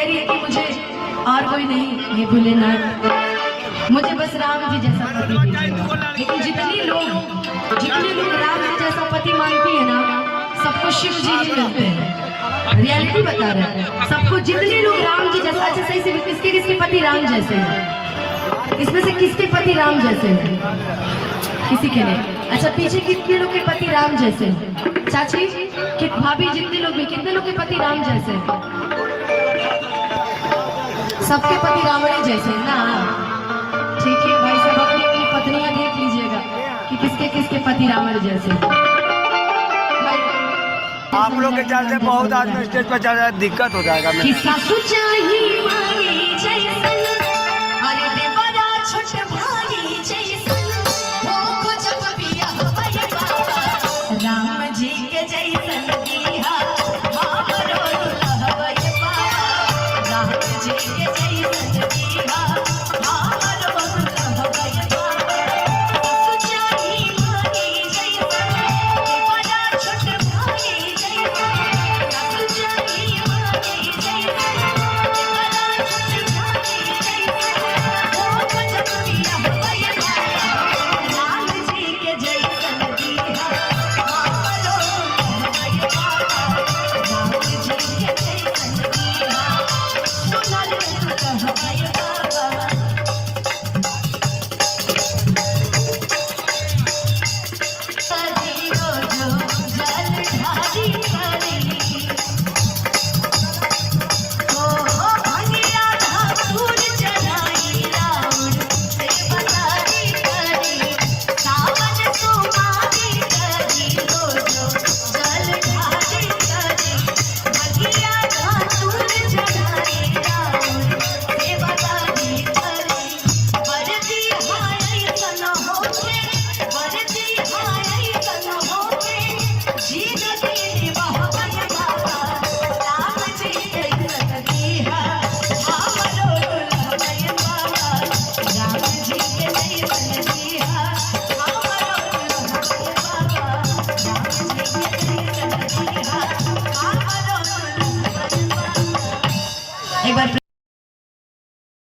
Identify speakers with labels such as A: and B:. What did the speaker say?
A: कह रही है कि मुझे और कोई नहीं, हे भोलेनाथ, मुझे बस राम जी जैसा पति दीजिएगा। लेकिन जितने लोग राम जी जैसा पति मांगती है ना, सबको शिव जी ही मिलते हैं। रियलिटी बता रहे हैं सबको, जितने लोग राम जी जैसा। अच्छा सही से किसके किसके पति राम जैसे हैं? इसमें से किसके पति राम जैसे हैं? किसी के नहीं। अच्छा पीछे कितने लोग के पति राम जैसे हैं? चाची कि भाभी जितने लोग भी, कितने लोग के पति राम जैसे हैं? सबके पति रावण जैसे हैं ना? ठीक है भाई साहब, अपनी अपनी पत्नियां देख लीजिएगा कि किसके किसके पति रावण जैसे।
B: आप लोग के चलते बहुत आदमी स्टेज पर चल रहा है, दिक्कत हो जाएगा।
A: किसका चाहिए